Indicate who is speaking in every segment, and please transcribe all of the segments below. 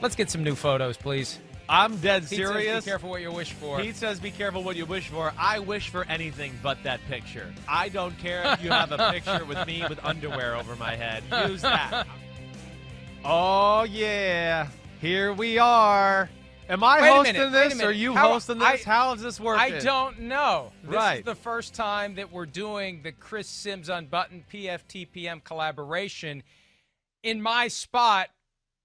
Speaker 1: Let's get some new photos, please.
Speaker 2: I'm dead
Speaker 1: Pete
Speaker 2: serious.
Speaker 1: says be careful what you wish for.
Speaker 2: Pete says be careful what you wish for. I wish for anything but that picture. I don't care if you have a picture with me with underwear over my head. Use that. Oh, yeah. Here we are. Am I hosting this or are you hosting this? How is this working?
Speaker 1: I don't know. This
Speaker 2: Right.
Speaker 1: is the first time that we're doing the Chris Simms Unbuttoned PFTPM collaboration in my spot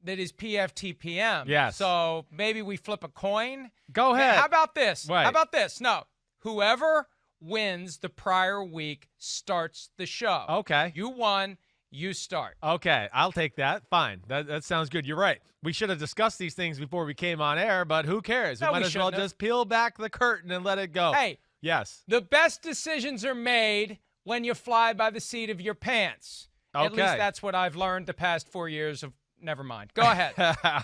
Speaker 1: that is PFTPM.
Speaker 2: Yes.
Speaker 1: So maybe we flip a coin.
Speaker 2: Go ahead.
Speaker 1: How about this?
Speaker 2: Right.
Speaker 1: How about this? No. Whoever wins the prior week starts the show.
Speaker 2: Okay.
Speaker 1: You won. You start.
Speaker 2: Okay, I'll take that. Fine. That sounds good. You're right. We should have discussed these things before we came on air, but who cares?
Speaker 1: No,
Speaker 2: we might as well just peel back the curtain and let it go.
Speaker 1: Hey.
Speaker 2: Yes.
Speaker 1: The best decisions are made when you fly by the seat of your pants.
Speaker 2: Okay.
Speaker 1: At least that's what I've learned the past 4 years of never mind. Go ahead.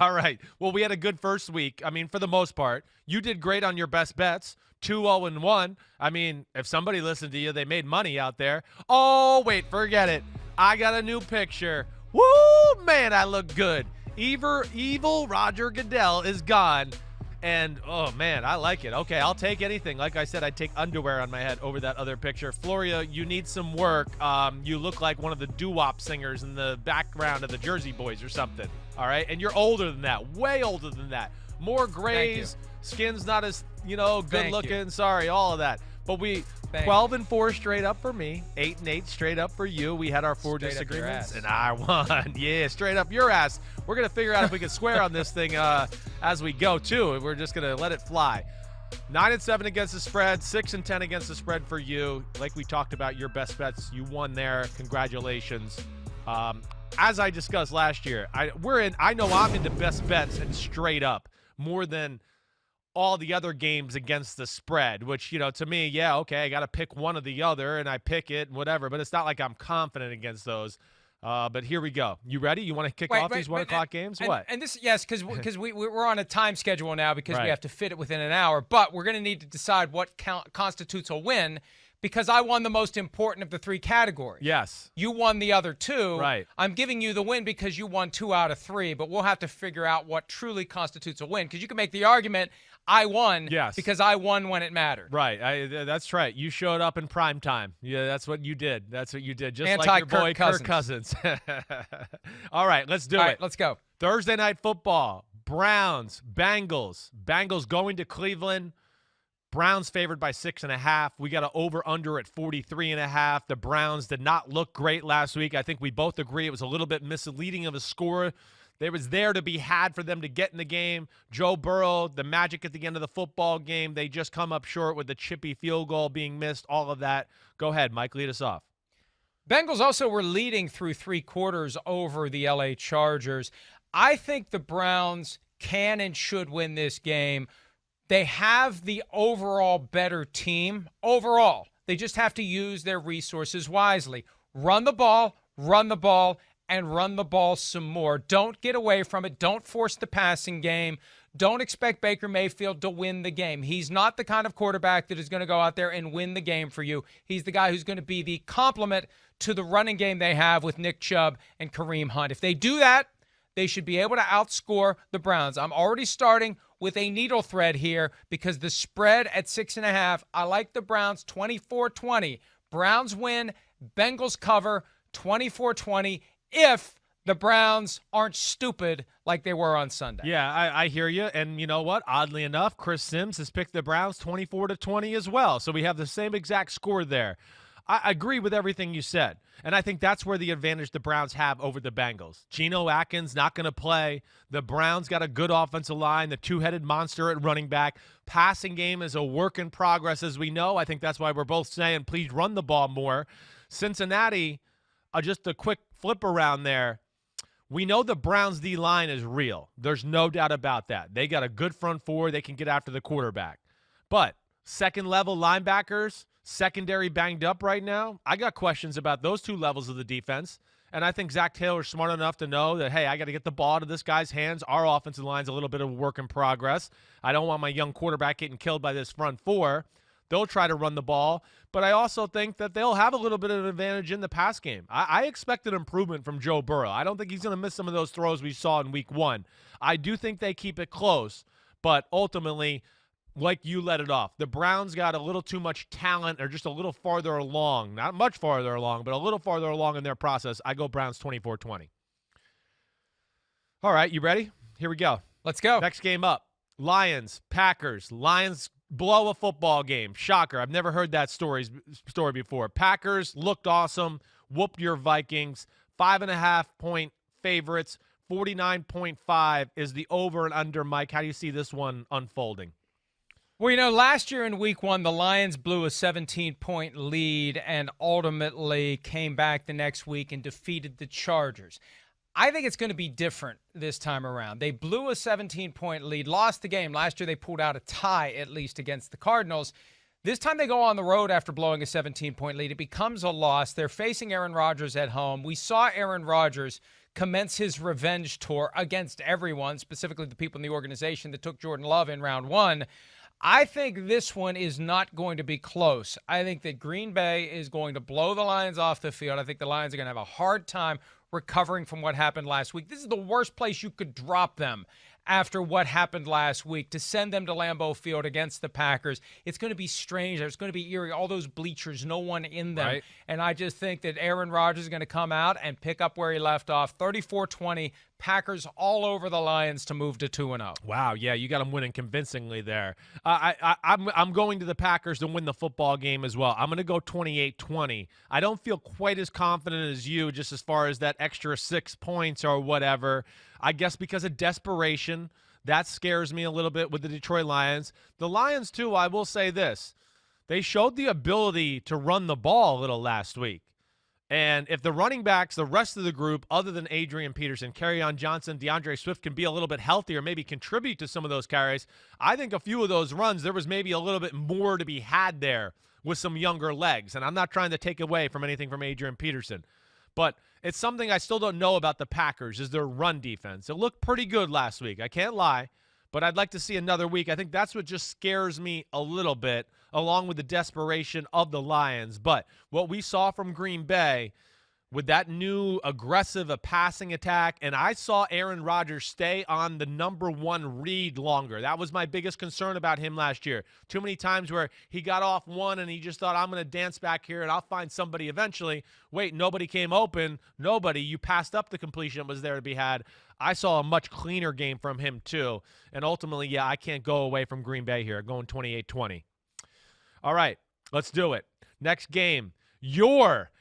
Speaker 2: All right. Well, we had a good first week. I mean, for the most part. You did great on your best bets. 2-0-1. I mean, if somebody listened to you, they made money out there. Oh, wait, forget it. I got a new picture. Woo, man, I look good. Evil Roger Goodell is gone. And, oh, man, I like it. Okay, I'll take anything. Like I said, I'd take underwear on my head over that other picture. Florio, you need some work. You look like one of the doo-wop singers in the background of the Jersey Boys or something. All right? And you're older than that. Way older than that. More grays. Skin's not as, good looking. Sorry, all of that. But 12-4 straight up for me. 8-8 straight up for you. We had our four disagreements, and I won. Yeah, straight up your ass. We're going to figure out if we can swear on this thing as we go, too. We're just going to let it fly. 9-7 against the spread, 6-10 against the spread for you. Like we talked about, your best bets, you won there. Congratulations. As I discussed last year, I know I'm into best bets and straight up more than all the other games against the spread, which, to me, yeah, okay, I got to pick one or the other, and I pick it, and whatever, but it's not like I'm confident against those. But here we go. You ready? You want to kick off these 1 o'clock games? What?
Speaker 1: And this, yes, because we're on a time schedule now because we have to fit it within an hour, but we're going to need to decide what constitutes a win because I won the most important of the 3 categories.
Speaker 2: Yes.
Speaker 1: You won the other 2.
Speaker 2: Right.
Speaker 1: I'm giving you the win because you won 2 out of 3, but we'll have to figure out what truly constitutes a win because you can make the argument I won because I won when it mattered.
Speaker 2: Right. That's right. You showed up in prime time. Yeah, that's what you did. Just like your boy
Speaker 1: Kirk
Speaker 2: Cousins. All right, let's do it.
Speaker 1: All right, let's go.
Speaker 2: Thursday night football. Browns, Bengals. Bengals going to Cleveland. Browns favored by 6.5. We got an over-under at 43.5. The Browns did not look great last week. I think we both agree it was a little bit misleading of a score. There was there to be had for them to get in the game. Joe Burrow, the magic at the end of the football game, they just come up short with the chippy field goal being missed, all of that. Go ahead, Mike, lead us off.
Speaker 1: Bengals also were leading through 3 quarters over the LA Chargers. I think the Browns can and should win this game. They have the overall better team. Overall, they just have to use their resources wisely. Run the ball, and run the ball some more. Don't get away from it. Don't force the passing game. Don't expect Baker Mayfield to win the game. He's not the kind of quarterback that is going to go out there and win the game for you. He's the guy who's going to be the complement to the running game they have with Nick Chubb and Kareem Hunt. If they do that, they should be able to outscore the Browns. I'm already starting with a needle thread here because the spread at 6.5, I like the Browns 24-20. Browns win, Bengals cover 24-20 if the Browns aren't stupid like they were on Sunday.
Speaker 2: Yeah, I hear you. And you know what? Oddly enough, Chris Simms has picked the Browns 24-20 as well. So we have the same exact score there. I agree with everything you said. And I think that's where the advantage the Browns have over the Bengals. Geno Atkins not going to play. The Browns got a good offensive line, the two-headed monster at running back. Passing game is a work in progress, as we know. I think that's why we're both saying, please run the ball more. Cincinnati, just a quick flip around there. We know the Browns' D-line is real. There's no doubt about that. They got a good front four. They can get after the quarterback. But second-level linebackers, secondary banged up right now. I got questions about those 2 levels of the defense. And I think Zach Taylor's smart enough to know that, hey, I got to get the ball to this guy's hands. Our offensive line's a little bit of a work in progress. I don't want my young quarterback getting killed by this front four. They'll try to run the ball, but I also think that they'll have a little bit of an advantage in the pass game. I expect an improvement from Joe Burrow. I don't think he's going to miss some of those throws we saw in week 1. I do think they keep it close, but ultimately, like you let it off, the Browns got a little too much talent, or just a little farther along. Not much farther along, but a little farther along in their process. I go Browns 24-20. All right, you ready? Here we go.
Speaker 1: Let's go.
Speaker 2: Next game up. Lions, Packers. Lions blow a football game. Shocker. I've never heard that story before. Packers looked awesome. Whooped your Vikings. 5.5-point favorites. 49.5 is the over and under. Mike, how do you see this one unfolding?
Speaker 1: Well, last year in week 1, the Lions blew a 17-point lead and ultimately came back the next week and defeated the Chargers. I think it's going to be different this time around. They blew a 17-point lead, lost the game. Last year they pulled out a tie, at least, against the Cardinals. This time they go on the road after blowing a 17-point lead. It becomes a loss. They're facing Aaron Rodgers at home. We saw Aaron Rodgers commence his revenge tour against everyone, specifically the people in the organization that took Jordan Love in round 1. I think this one is not going to be close. I think that Green Bay is going to blow the Lions off the field. I think the Lions are going to have a hard time recovering from what happened last week. This is the worst place you could drop them after what happened last week, to send them to Lambeau Field against the Packers. It's going to be strange. It's going to be eerie. All those bleachers, no one in them.
Speaker 2: Right.
Speaker 1: And I just think that Aaron Rodgers is going to come out and pick up where he left off. 34-20, Packers all over the Lions to move to 2-0.
Speaker 2: Wow, yeah, you got them winning convincingly there. I'm going to the Packers to win the football game as well. I'm going to go 28-20. I don't feel quite as confident as you, just as far as that extra 6 points or whatever. I guess because of desperation, that scares me a little bit with the Detroit Lions. The Lions, too, I will say this. They showed the ability to run the ball a little last week. And if the running backs, the rest of the group, other than Adrian Peterson, Kerryon Johnson, DeAndre Swift, can be a little bit healthier, maybe contribute to some of those carries, I think a few of those runs, there was maybe a little bit more to be had there with some younger legs. And I'm not trying to take away from anything from Adrian Peterson. But it's something I still don't know about the Packers, is their run defense. It looked pretty good last week. I can't lie. But I'd like to see another week. I think that's what just scares me a little bit, along with the desperation of the Lions. But what we saw from Green Bay with that new aggressive passing attack, and I saw Aaron Rodgers stay on the number 1 read longer. That was my biggest concern about him last year. Too many times where he got off one and he just thought, I'm going to dance back here and I'll find somebody eventually. Wait, nobody came open. Nobody. You passed up the completion that was there to be had. I saw a much cleaner game from him too. And ultimately, yeah, I can't go away from Green Bay here, going 28-20. All right, let's do it. Next game, your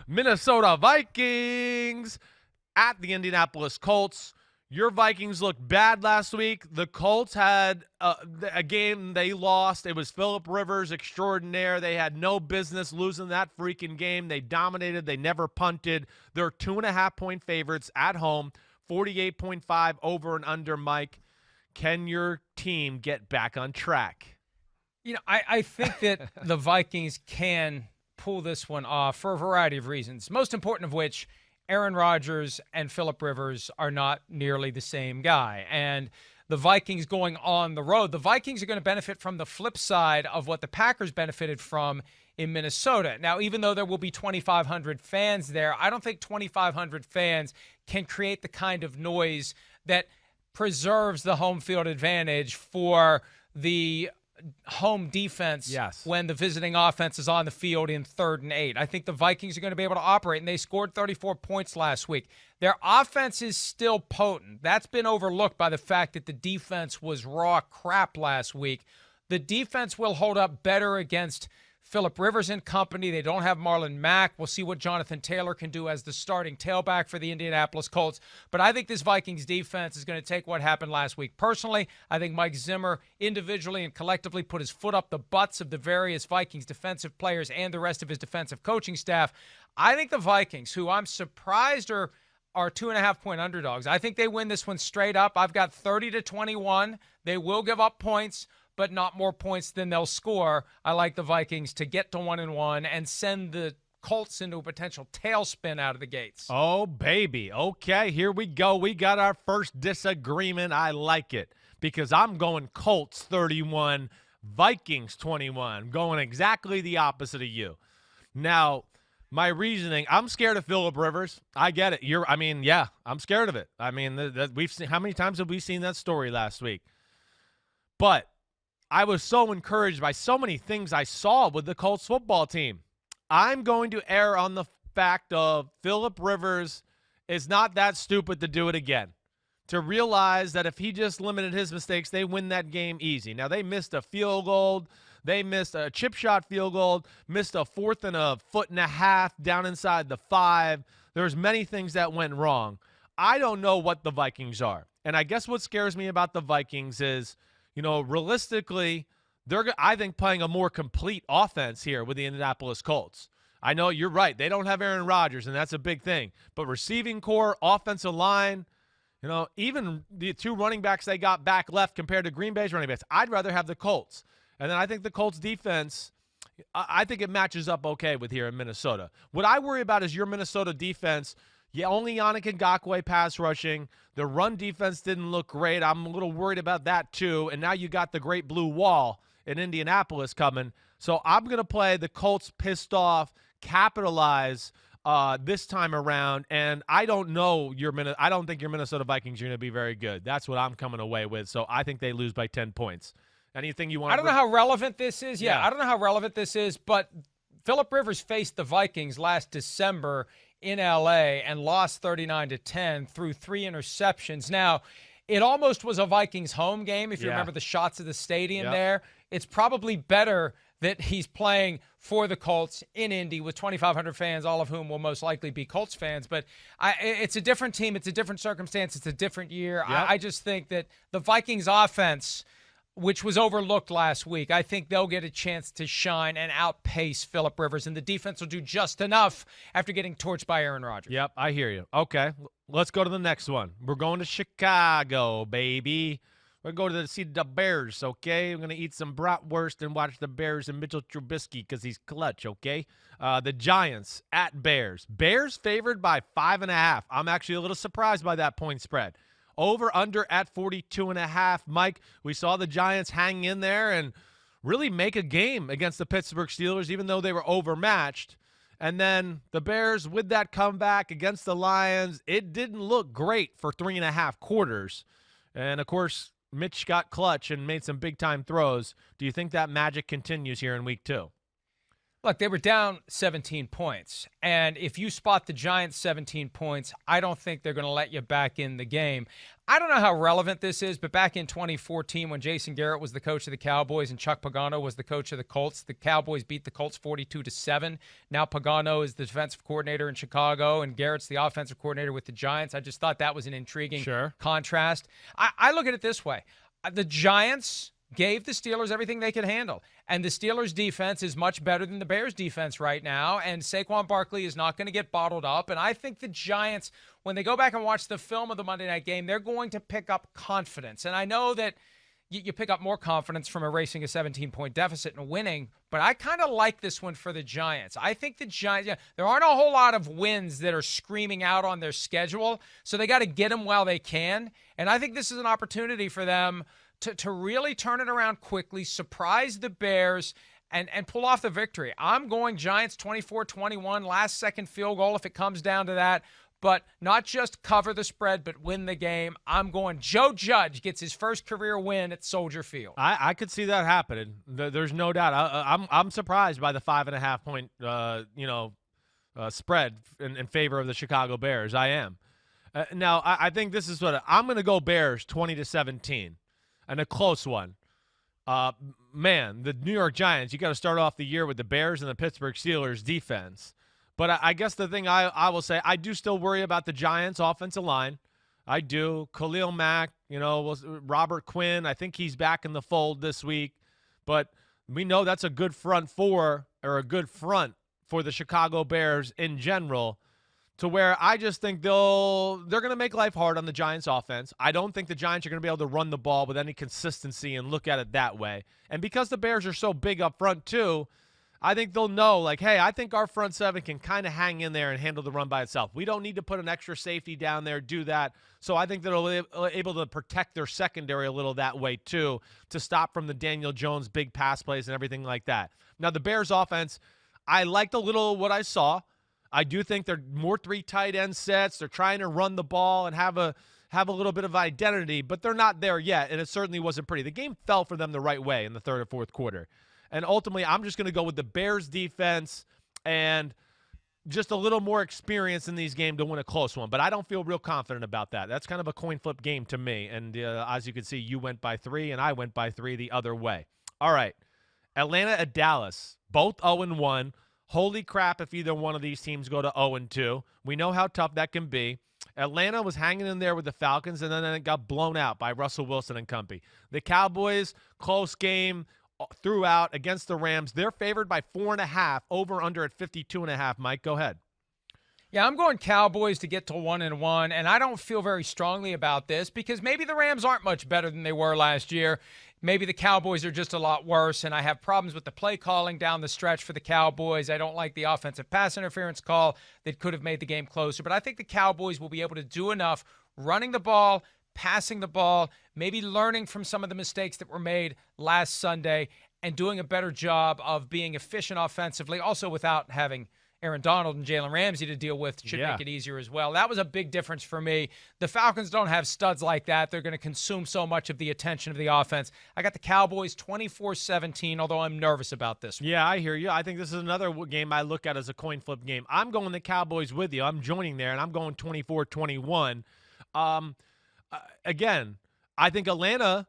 Speaker 2: Minnesota Vikings at the Indianapolis Colts. Your Vikings looked bad last week. The Colts had a game they lost. It was Phillip Rivers extraordinaire. They had no business losing that freaking game. They dominated. They never punted. They're 2.5-point favorites at home, 48.5 over and under. Mike, can your team get back on track?
Speaker 1: I think that the Vikings can pull this one off for a variety of reasons, most important of which, Aaron Rodgers and Phillip Rivers are not nearly the same guy. And the Vikings going on the road, the Vikings are going to benefit from the flip side of what the Packers benefited from in Minnesota. Now, even though there will be 2,500 fans there, I don't think 2,500 fans can create the kind of noise that preserves the home field advantage for the home defense.
Speaker 2: Yes.
Speaker 1: When the visiting offense is on the field in 3rd and 8. I think the Vikings are going to be able to operate, and they scored 34 points last week. Their offense is still potent. That's been overlooked by the fact that the defense was raw crap last week. The defense will hold up better against Phillip Rivers and company. They don't have Marlon Mack. We'll see what Jonathan Taylor can do as the starting tailback for the Indianapolis Colts. But I think this Vikings defense is going to take what happened last week. Personally, I think Mike Zimmer individually and collectively put his foot up the butts of the various Vikings defensive players and the rest of his defensive coaching staff. I think the Vikings, who I'm surprised are 2.5-point underdogs, I think they win this one straight up. I've got 30-21. They will give up points, but not more points than they'll score. I like the Vikings to get to 1-1 and send the Colts into a potential tailspin out of the gates.
Speaker 2: Oh, baby. Okay, here we go. We got our first disagreement. I like it because I'm going Colts 31, Vikings 21. Going exactly the opposite of you. Now, my reasoning, I'm scared of Phillip Rivers. I get it. I'm scared of it. I mean, we've seen, how many times have we seen that story last week? But I was so encouraged by so many things I saw with the Colts football team. I'm going to err on the fact of Phillip Rivers is not that stupid to do it again. To realize that if he just limited his mistakes, they win that game easy. Now, they missed a field goal. They missed a chip shot field goal, missed a 4th and a foot and a half down inside the 5. There's many things that went wrong. I don't know what the Vikings are. And I guess what scares me about the Vikings is, realistically, they're, I think, playing a more complete offense here with the Indianapolis Colts. I know you're right. They don't have Aaron Rodgers, and that's a big thing. But receiving core, offensive line, even the 2 running backs they got back left compared to Green Bay's running backs, I'd rather have the Colts. And then I think the Colts defense, I think it matches up okay with here in Minnesota. What I worry about is your Minnesota defense. Only Yannick Ngakoue pass rushing. The run defense didn't look great. I'm a little worried about that too. And now you got the great blue wall in Indianapolis coming. So I'm going to play the Colts pissed off, capitalize this time around. And I don't think your Minnesota Vikings are going to be very good. That's what I'm coming away with. So I think they lose by 10 points. Anything you want?
Speaker 1: I don't know how relevant this is. Yeah, I don't know how relevant this is, but Phillip Rivers faced the Vikings last December in L.A. and lost 39-10 through 3 interceptions. Now, it almost was a Vikings home game, if you remember the shots of the stadium there. It's probably better that he's playing for the Colts in Indy with 2,500 fans, all of whom will most likely be Colts fans. But it's a different team. It's a different circumstance. It's a different year. I just think that the Vikings offense, which was overlooked last week, I think they'll get a chance to shine and outpace Phillip Rivers, and the defense will do just enough after getting torched by Aaron Rodgers.
Speaker 2: Yep, I hear you. Okay, let's go to the next one. We're going to Chicago, baby. We're going to see the Bears, okay? We're going to eat some bratwurst and watch the Bears and Mitchell Trubisky because he's clutch, okay? The Giants at Bears. Bears favored by 5.5. I'm actually a little surprised by that point spread. Over under at 42.5. Mike, we saw the Giants hang in there and really make a game against the Pittsburgh Steelers, even though they were overmatched. And then the Bears, with that comeback against the Lions, it didn't look great for 3.5 quarters. And, of course, Mitch got clutch and made some big-time throws. Do you think that magic continues here in week 2?
Speaker 1: Look, they were down 17 points. And if you spot the Giants 17 points, I don't think they're going to let you back in the game. I don't know how relevant this is, but back in 2014 when Jason Garrett was the coach of the Cowboys and Chuck Pagano was the coach of the Colts, the Cowboys beat the Colts 42-7. Now Pagano is the defensive coordinator in Chicago and Garrett's the offensive coordinator with the Giants. I just thought that was an intriguing contrast. I look at it this way. The Giants gave the Steelers everything they could handle. And the Steelers' defense is much better than the Bears' defense right now. And Saquon Barkley is not going to get bottled up. And I think the Giants, when they go back and watch the film of the Monday night game, they're going to pick up confidence. And I know that you pick up more confidence from erasing a 17-point deficit and winning, but I kind of like this one for the Giants. I think the Giants, there aren't a whole lot of wins that are screaming out on their schedule, so they got to get them while they can. And I think this is an opportunity for them to really turn it around quickly, surprise the Bears, and pull off the victory. I'm going Giants 24-21, last-second field goal if it comes down to that, but not just cover the spread, but win the game. I'm going Joe Judge gets his first career win at Soldier Field.
Speaker 2: I could see that happening. There's no doubt. I'm surprised by the 5.5 point spread in favor of the Chicago Bears. I am. Now I think this is what I'm going to go Bears 20-17. And a close one. Man, the New York Giants, you got to start off the year with the Bears and the Pittsburgh Steelers defense. But I guess the thing I will say, I do still worry about the Giants' offensive line. I do. Khalil Mack, Robert Quinn, I think he's back in the fold this week. But we know that's a good front for the Chicago Bears in general, to where I just think they're going to make life hard on the Giants offense. I don't think the Giants are going to be able to run the ball with any consistency and look at it that way. And because the Bears are so big up front too, I think they'll know, like, hey, I think our front seven can kind of hang in there and handle the run by itself. We don't need to put an extra safety down there, do that. So I think they're able to protect their secondary a little that way, too, to stop from the Daniel Jones big pass plays and everything like that. Now, the Bears offense, I liked a little what I saw. I do think they're more 3 tight end sets. They're trying to run the ball and have a little bit of identity, but they're not there yet, and it certainly wasn't pretty. The game fell for them the right way in the third or fourth quarter. And ultimately, I'm just going to go with the Bears defense and just a little more experience in these games to win a close one. But I don't feel real confident about that. That's kind of a coin flip game to me. And as you can see, you went by 3, and I went by 3 the other way. All right, Atlanta at Dallas, both 0-1. Holy crap if either one of these teams go to 0-2. We know how tough that can be. Atlanta was hanging in there with the Falcons, and then it got blown out by Russell Wilson and company. The Cowboys, close game throughout against the Rams. They're favored by 4.5, over under at 52.5. Mike, go ahead.
Speaker 1: Yeah, I'm going Cowboys to get to 1-1, and I don't feel very strongly about this because maybe the Rams aren't much better than they were last year. Maybe the Cowboys are just a lot worse, and I have problems with the play calling down the stretch for the Cowboys. I don't like the offensive pass interference call that could have made the game closer, but I think the Cowboys will be able to do enough running the ball, passing the ball, maybe learning from some of the mistakes that were made last Sunday and doing a better job of being efficient offensively, also without having Aaron Donald and Jalen Ramsey to deal with should make it easier as well. That was a big difference for me. The Falcons don't have studs like that. They're going to consume so much of the attention of the offense. I got the Cowboys 24-17, although I'm nervous about this one.
Speaker 2: Yeah, I hear you. I think this is another game I look at as a coin flip game. I'm going the Cowboys with you. I'm joining there, and I'm going 24-21. Again, I think Atlanta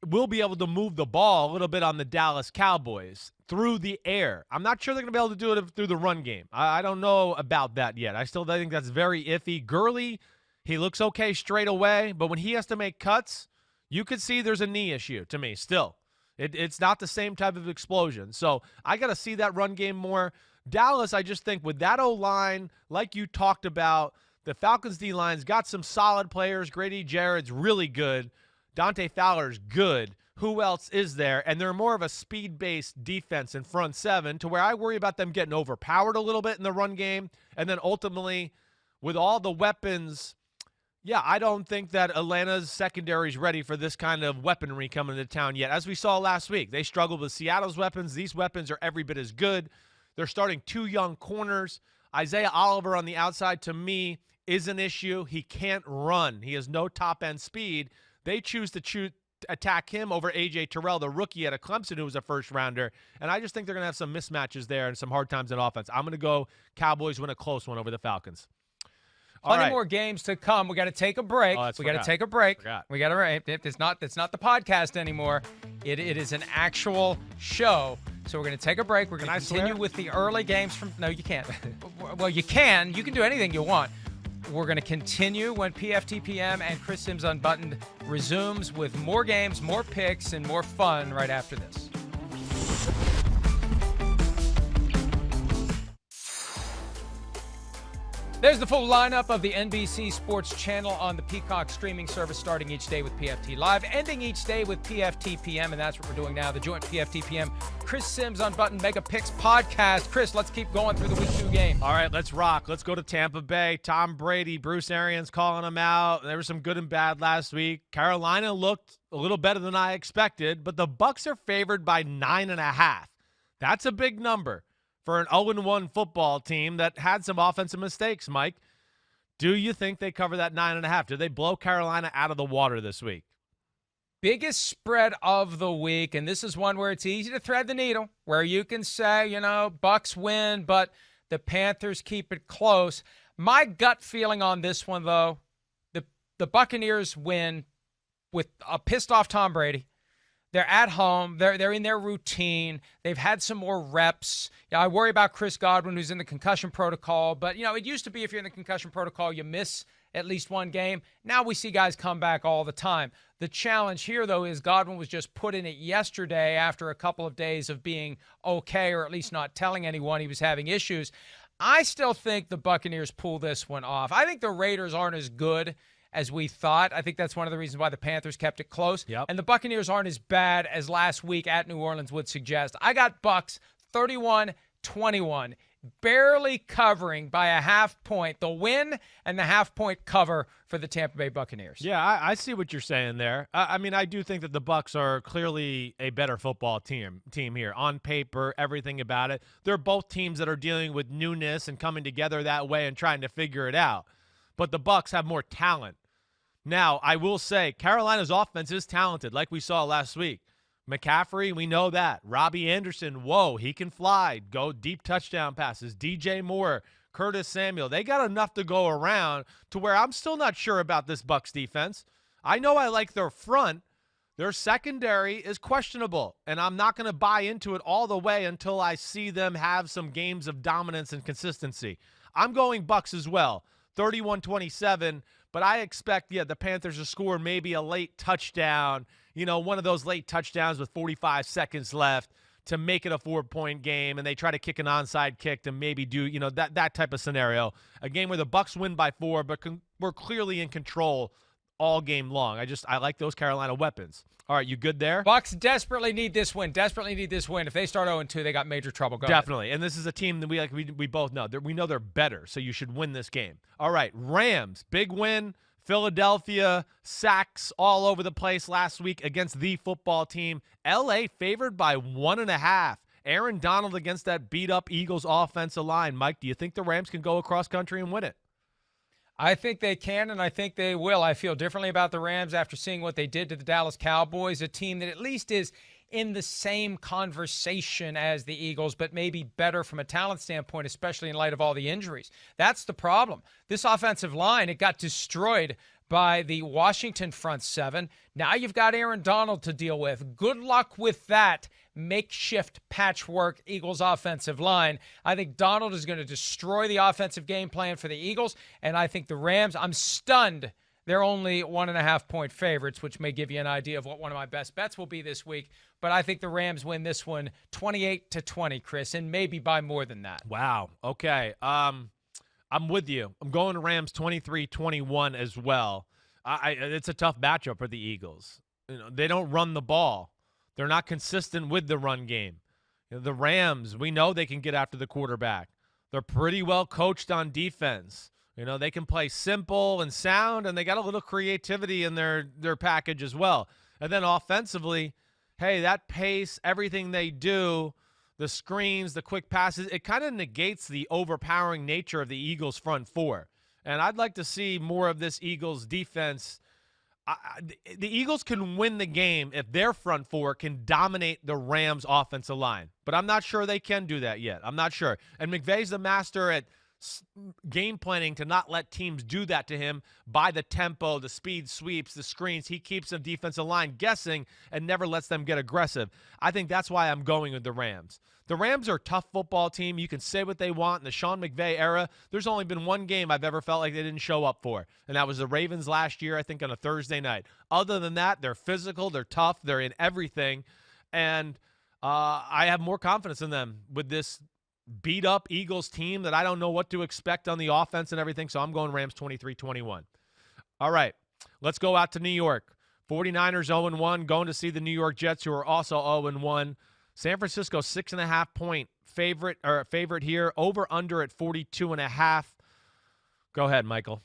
Speaker 2: will be able to move the ball a little bit on the Dallas Cowboys through the air. I'm not sure they're going to be able to do it through the run game. I don't know about that yet. I still think that's very iffy. Gurley, he looks okay straight away, but when he has to make cuts, you could see there's a knee issue to me still. It's not the same type of explosion. So I got to see that run game more. Dallas, I just think with that O-line, like you talked about, the Falcons D-line's got some solid players. Grady Jarrett's really good. Dante Fowler's good. Who else is there? And they're more of a speed-based defense in front seven to where I worry about them getting overpowered a little bit in the run game. And then ultimately, with all the weapons, yeah, I don't think that Atlanta's secondary is ready for this kind of weaponry coming to town yet. As we saw last week, they struggled with Seattle's weapons. These weapons are every bit as good. They're starting 2 young corners. Isaiah Oliver on the outside, to me, is an issue. He can't run. He has no top-end speed. They choose to attack him over A.J. Terrell, the rookie out of Clemson, who was a first-rounder. And I just think they're going to have some mismatches there and some hard times in offense. I'm going to go Cowboys win a close one over the Falcons.
Speaker 1: Plenty more games to come. We got to take a break. We got to take a break. We got to. It's not the podcast anymore. It is an actual show. So we're going to take a break. We're going to continue with the early games from. No, you can't. Well, you can. You can do anything you want. We're going to continue when PFTPM and Chris Simms Unbuttoned resumes with more games, more picks, and more fun right after this. There's the full lineup of the NBC Sports Channel on the Peacock streaming service, starting each day with PFT Live, ending each day with PFTPM, and that's what we're doing now, the joint PFTPM Chris Simms Unbuttoned Mega Picks podcast. Chris, let's keep going through the Week 2 game.
Speaker 2: All right, let's rock. Let's go to Tampa Bay. Tom Brady, Bruce Arians calling him out. There was some good and bad last week. Carolina looked a little better than I expected, but the Bucs are favored by 9.5. That's a big number for an 0-1 football team that had some offensive mistakes, Mike. Do you think they cover that 9.5? Do they blow Carolina out of the water this week?
Speaker 1: Biggest spread of the week, and this is one where it's easy to thread the needle, where you can say, Bucs win, but the Panthers keep it close. My gut feeling on this one, though, the Buccaneers win with a pissed-off Tom Brady. They're at home. They're in their routine. They've had some more reps. I worry about Chris Godwin, who's in the concussion protocol. But, it used to be if you're in the concussion protocol, you miss at least one game. Now we see guys come back all the time. The challenge here, though, is Godwin was just put in it yesterday after a couple of days of being okay, or at least not telling anyone he was having issues. I still think the Buccaneers pull this one off. I think the Raiders aren't as good as we thought. I think that's one of the reasons why the Panthers kept it close.
Speaker 2: Yep.
Speaker 1: And the Buccaneers aren't as bad as last week at New Orleans would suggest. I got Bucs 31-21. Barely covering by a half point. The win and the half-point cover for the Tampa Bay Buccaneers.
Speaker 2: Yeah, I see what you're saying there. I mean, I do think that the Bucs are clearly a better football team here. On paper, everything about it. They're both teams that are dealing with newness and coming together that way and trying to figure it out. But the Bucs have more talent. Now, I will say Carolina's offense is talented, like we saw last week. McCaffrey, we know that. Robbie Anderson, whoa, he can fly. Go deep touchdown passes. DJ Moore, Curtis Samuel. They got enough to go around to where I'm still not sure about this Bucs defense. I know I like their front. Their secondary is questionable, and I'm not going to buy into it all the way until I see them have some games of dominance and consistency. I'm going Bucs as well, 31-27, but I expect, the Panthers to score maybe a late touchdown, one of those late touchdowns with 45 seconds left to make it a 4-point game, and they try to kick an onside kick to maybe do, that type of scenario. A game where the Bucs win by 4, but we're clearly in control all game long. I like those Carolina weapons. All right, you good there?
Speaker 1: Bucs desperately need this win. If they start 0-2, they got major trouble.
Speaker 2: Definitely. And this is a team that we both know. We know they're better, so you should win this game. All right, Rams, big win. Philadelphia, sacks all over the place last week against the football team. L.A. favored by 1.5. Aaron Donald against that beat-up Eagles offensive line. Mike, do you think the Rams can go across country and win it?
Speaker 1: I think they can, and I think they will. I feel differently about the Rams after seeing what they did to the Dallas Cowboys, a team that at least is in the same conversation as the Eagles, but maybe better from a talent standpoint, especially in light of all the injuries. That's the problem. This offensive line, it got destroyed by the Washington front seven. Now you've got Aaron Donald to deal with. Good luck with that makeshift patchwork Eagles offensive line. I think Donald is going to destroy the offensive game plan for the Eagles, and I think the Rams, I'm stunned they're only 1.5-point favorites, which may give you an idea of what one of my best bets will be this week. But I think the Rams win this one 28-20, Chris, and maybe by more than that.
Speaker 2: Wow. Okay. I'm with you. I'm going to Rams 23-21 as well. It's a tough matchup for the Eagles. They don't run the ball. They're not consistent with the run game. The Rams, we know they can get after the quarterback. They're pretty well coached on defense. They can play simple and sound, and they got a little creativity in their package as well. And then offensively, hey, that pace, everything they do, the screens, the quick passes, it kind of negates the overpowering nature of the Eagles' front four. And I'd like to see more of this Eagles defense. The Eagles can win the game if their front four can dominate the Rams' offensive line. But I'm not sure they can do that yet. I'm not sure. And McVay's the master at game planning to not let teams do that to him by the tempo, the speed sweeps, the screens. He keeps the defensive line guessing and never lets them get aggressive. I think that's why I'm going with the Rams. The Rams are a tough football team. You can say what they want. In the Sean McVay era, there's only been one game I've ever felt like they didn't show up for, and that was the Ravens last year, I think, on a Thursday night. Other than that, they're physical, they're tough, they're in everything, and I have more confidence in them with this beat-up Eagles team that I don't know what to expect on the offense and everything, so I'm going Rams 23-21. All right, let's go out to New York. 49ers 0-1, going to see the New York Jets, who are also 0-1. San Francisco 6.5-point favorite here, over-under at 42.5. Go ahead, Michael.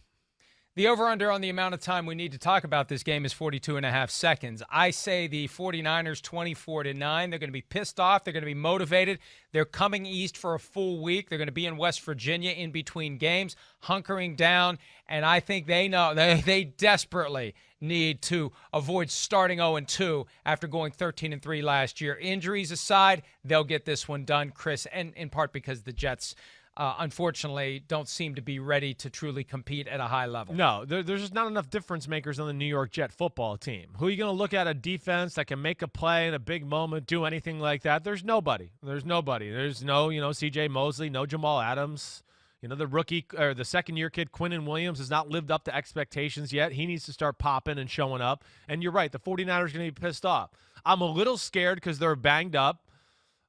Speaker 1: The over-under on the amount of time we need to talk about this game is 42.5 seconds. I say the 49ers 24-9. They're going to be pissed off. They're going to be motivated. They're coming east for a full week. They're going to be in West Virginia in between games, hunkering down. And I think they know they desperately need to avoid starting 0-2 after going 13-3 last year. Injuries aside, they'll get this one done, Chris, and in part because the Jets unfortunately, don't seem to be ready to truly compete at a high level.
Speaker 2: No, there's just not enough difference makers on the New York Jet football team. Who are you going to look at a defense that can make a play in a big moment, do anything like that? There's nobody. There's no, C.J. Mosley, no Jamal Adams. The rookie or the second-year kid, Quinnen Williams, has not lived up to expectations yet. He needs to start popping and showing up. And you're right, the 49ers are going to be pissed off. I'm a little scared because they're banged up.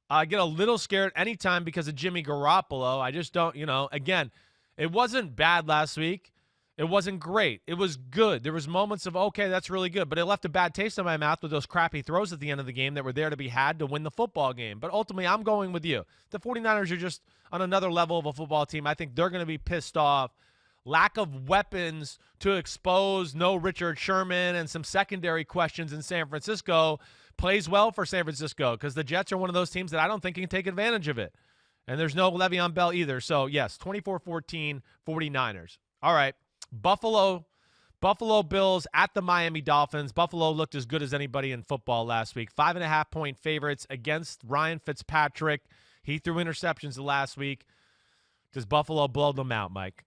Speaker 2: I get a little scared anytime because of Jimmy Garoppolo. I just don't, again, it wasn't bad last week. It wasn't great. It was good. There was moments of, okay, that's really good, but it left a bad taste in my mouth with those crappy throws at the end of the game that were there to be had to win the football game. But ultimately, I'm going with you. The 49ers are just on another level of a football team. I think they're going to be pissed off. Lack of weapons to expose no Richard Sherman and some secondary questions in San Francisco plays well for San Francisco because the Jets are one of those teams that I don't think can take advantage of it. And there's no Le'Veon Bell either. So, yes, 24-14, 49ers. All right. Buffalo Bills at the Miami Dolphins. Buffalo looked as good as anybody in football last week. 5.5-point favorites against Ryan Fitzpatrick. He threw interceptions the last week. Does Buffalo blow them out, Mike?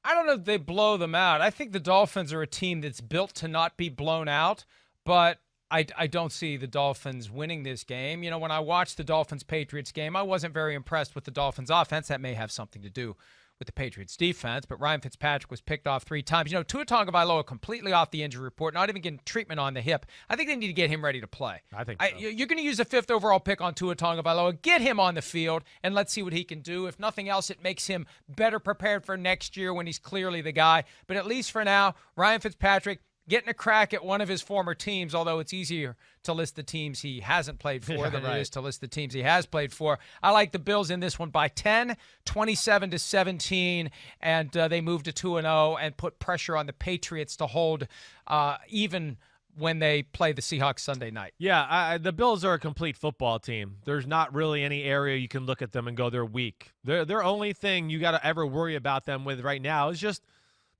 Speaker 1: I don't know if they blow them out. I think the Dolphins are a team that's built to not be blown out, but I don't see the Dolphins winning this game. You know, when I watched the Dolphins-Patriots game, I wasn't very impressed with the Dolphins' offense. That may have something to do with the Patriots defense, but Ryan Fitzpatrick was picked off 3 times. You know, Tua Tagovailoa completely off the injury report, not even getting treatment on the hip. I think they need to get him ready to play.
Speaker 2: I think so.
Speaker 1: You're going to use a 5th overall pick on Tua Tagovailoa. Get him on the field, and let's see what he can do. If nothing else, it makes him better prepared for next year when he's clearly the guy. But at least for now, Ryan Fitzpatrick getting a crack at one of his former teams, although it's easier to list the teams he hasn't played for than it is to list the teams he has played for. I like the Bills in this one by 10, 27-17, and they move to 2-0 and put pressure on the Patriots to hold even when they play the Seahawks Sunday night.
Speaker 2: Yeah, the Bills are a complete football team. There's not really any area you can look at them and go, they're weak. Their only thing you got to ever worry about them with right now is just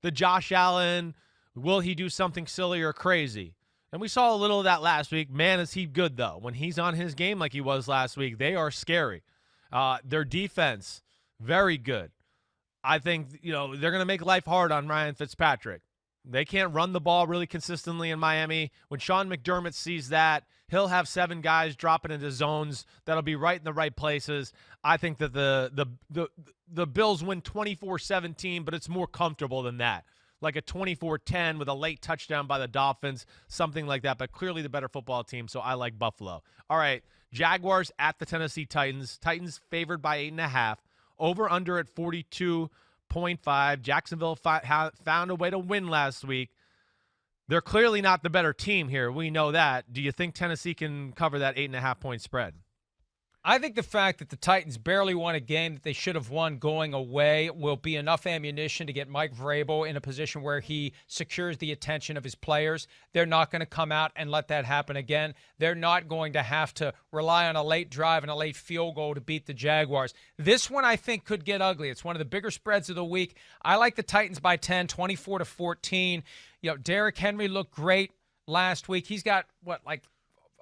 Speaker 2: the Josh Allen. Will he do something silly or crazy? And we saw a little of that last week. Man, is he good, though. When he's on his game like he was last week, they are scary. Their defense, very good. I think, they're going to make life hard on Ryan Fitzpatrick. They can't run the ball really consistently in Miami. When Sean McDermott sees that, he'll have 7 guys dropping into zones that'll be right in the right places. I think that the Bills win 24-17, but it's more comfortable than that. Like a 24-10 with a late touchdown by the Dolphins, something like that. But clearly the better football team, so I like Buffalo. All right, Jaguars at the Tennessee Titans. Titans favored by 8.5. Over-under at 42.5. Jacksonville found a way to win last week. They're clearly not the better team here. We know that. Do you think Tennessee can cover that 8.5-point spread?
Speaker 1: I think the fact that the Titans barely won a game that they should have won going away will be enough ammunition to get Mike Vrabel in a position where he secures the attention of his players. They're not going to come out and let that happen again. They're not going to have to rely on a late drive and a late field goal to beat the Jaguars. This one, I think, could get ugly. It's one of the bigger spreads of the week. I like the Titans by 10, 24-14. Derrick Henry looked great last week. He's got,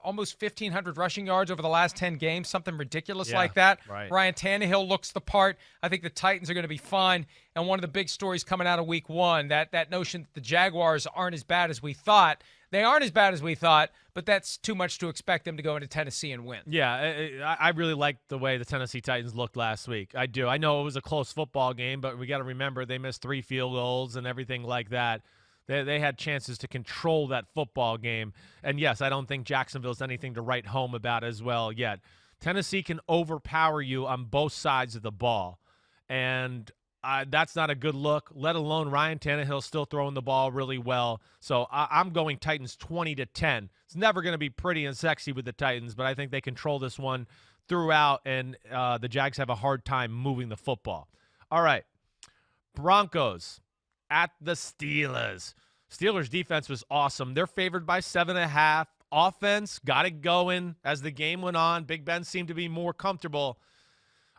Speaker 1: almost 1,500 rushing yards over the last 10 games, something ridiculous like that.
Speaker 2: Right.
Speaker 1: Ryan Tannehill looks the part. I think the Titans are going to be fine. And one of the big stories coming out of week 1, that notion that the Jaguars aren't as bad as we thought. They aren't as bad as we thought, but that's too much to expect them to go into Tennessee and win.
Speaker 2: Yeah, I really liked the way the Tennessee Titans looked last week. I do. I know it was a close football game, but we got to remember they missed 3 field goals and everything like that. They had chances to control that football game. And, yes, I don't think Jacksonville's anything to write home about as well yet. Tennessee can overpower you on both sides of the ball. And that's not a good look, let alone Ryan Tannehill still throwing the ball really well. So I'm going Titans 20-10. It's never going to be pretty and sexy with the Titans, but I think they control this one throughout, and the Jags have a hard time moving the football. All right, Broncos at the Steelers. Steelers defense was awesome. They're favored by 7.5. Offense got it going as the game went on. Big Ben seemed to be more comfortable.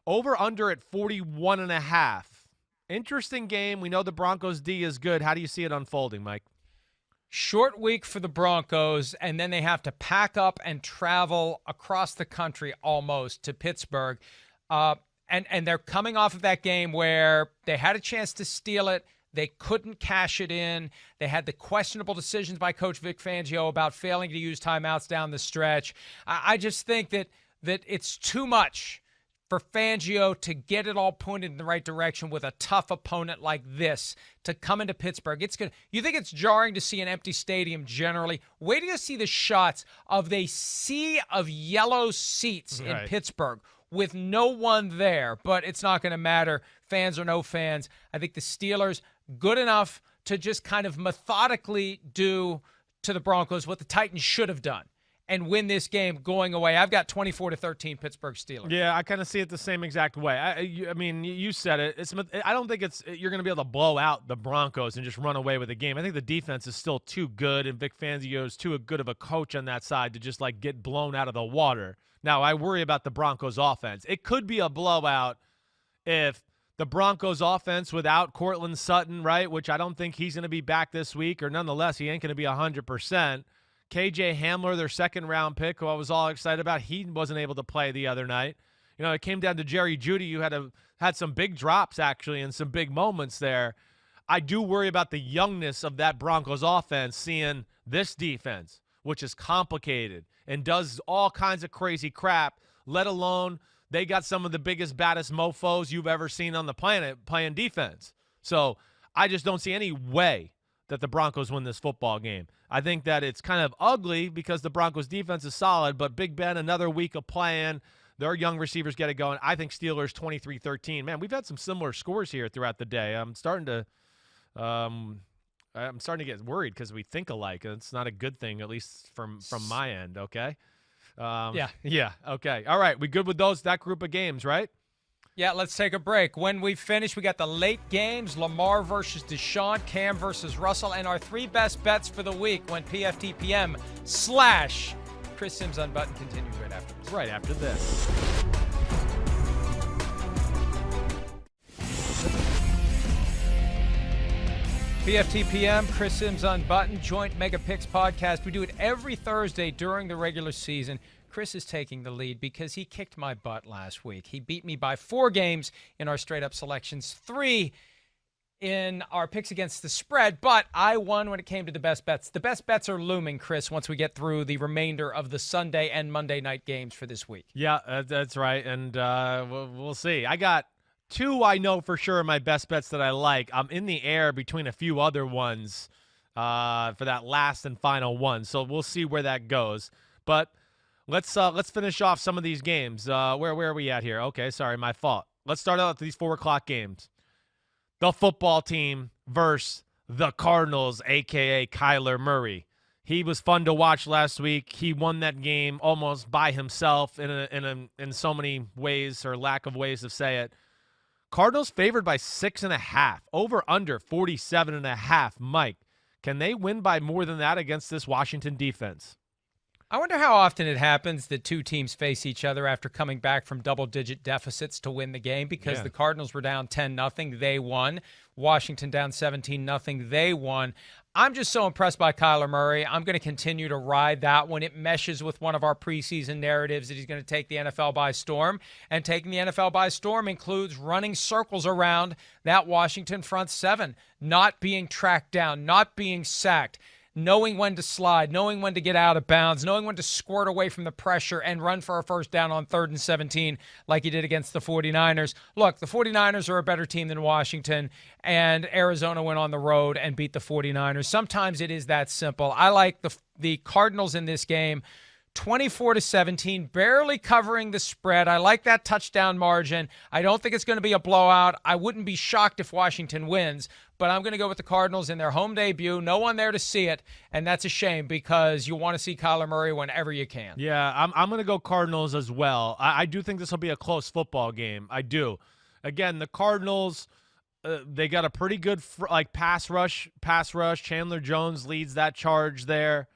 Speaker 2: Over under at 41.5. Interesting game. We know the Broncos D is good. How do you see it unfolding, Mike?
Speaker 1: Short week for the Broncos, and then they have to pack up and travel across the country almost to Pittsburgh. And they're coming off of that game where they had a chance to steal it. They couldn't cash it in. They had the questionable decisions by Coach Vic Fangio about failing to use timeouts down the stretch. I just think that it's too much for Fangio to get it all pointed in the right direction with a tough opponent like this to come into Pittsburgh. You think it's jarring to see an empty stadium generally? Wait till you see the shots of the sea of yellow seats in Pittsburgh with no one there, but it's not going to matter. Fans or no fans. I think the Steelers good enough to just kind of methodically do to the Broncos what the Titans should have done and win this game going away. I've got 24-13 Pittsburgh Steelers.
Speaker 2: Yeah, I kind of see it the same exact way. I mean, you said it. I don't think you're going to be able to blow out the Broncos and just run away with the game. I think the defense is still too good, and Vic Fangio is too good of a coach on that side to just like get blown out of the water. Now, I worry about the Broncos offense. It could be a blowout if the Broncos offense without Cortland Sutton, right, which I don't think he's going to be back this week, or nonetheless, he ain't going to be 100%. KJ Hamler, their second-round pick, who I was all excited about, he wasn't able to play the other night. You know, it came down to Jerry Jeudy, who had some big drops, actually, and some big moments there. I do worry about the youngness of that Broncos offense, seeing this defense, which is complicated and does all kinds of crazy crap, let alone they got some of the biggest, baddest mofos you've ever seen on the planet playing defense. So I just don't see any way that the Broncos win this football game. I think that it's kind of ugly because the Broncos defense is solid, but Big Ben, another week of playing, their young receivers get it going. I think Steelers 23-13. Man, we've had some similar scores here throughout the day. I'm starting to get worried because we think alike, and it's not a good thing, at least from my end, okay? Yeah, okay. All right, we good with that group of games, right?
Speaker 1: Yeah, let's take a break. When we finish, we got the late games, Lamar versus Deshaun, Cam versus Russell, and our 3 best bets for the week when PFTPM / Chris Simms Unbuttoned continues right after this.
Speaker 2: Right after this.
Speaker 1: PFTPM, Chris Simms Unbuttoned, joint Mega Picks podcast. We do it every Thursday during the regular season. Chris is taking the lead because he kicked my butt last week. He beat me by 4 games in our straight-up selections, 3 in our picks against the spread, but I won when it came to the best bets. The best bets are looming, Chris, once we get through the remainder of the Sunday and Monday night games for this week.
Speaker 2: Yeah, that's right, and we'll see. I got 2 I know for sure my best bets that I like. I'm in the air between a few other ones for that last and final one, so we'll see where that goes. But let's finish off some of these games. Where are we at here? Okay, sorry, my fault. Let's start out with these 4 o'clock games. The football team versus the Cardinals, a.k.a. Kyler Murray. He was fun to watch last week. He won that game almost by himself in so many ways, or lack of ways to say it. Cardinals favored by 6.5. Over under 47.5. Mike, can they win by more than that against this Washington defense?
Speaker 1: I wonder how often it happens that 2 teams face each other after coming back from double-digit deficits to win the game, because the Cardinals were down 10-0, they won. Washington down 17-0, they won. I'm just so impressed by Kyler Murray. I'm going to continue to ride that one. It meshes with one of our preseason narratives that he's going to take the NFL by storm. And taking the NFL by storm includes running circles around that Washington front 7, not being tracked down, not being sacked, knowing when to slide, knowing when to get out of bounds, knowing when to squirt away from the pressure and run for a first down on 3rd and 17 like he did against the 49ers. Look, the 49ers are a better team than Washington, and Arizona went on the road and beat the 49ers. Sometimes it is that simple. I like the Cardinals in this game. 24-17, barely covering the spread. I like that touchdown margin. I don't think it's going to be a blowout. I wouldn't be shocked if Washington wins, but I'm going to go with the Cardinals in their home debut. No one there to see it, and that's a shame because you want to see Kyler Murray whenever you can.
Speaker 2: Yeah, I'm going to go Cardinals as well. I do think this will be a close football game. I do. Again, the Cardinals, they got a pretty good pass rush. Chandler Jones leads that charge there.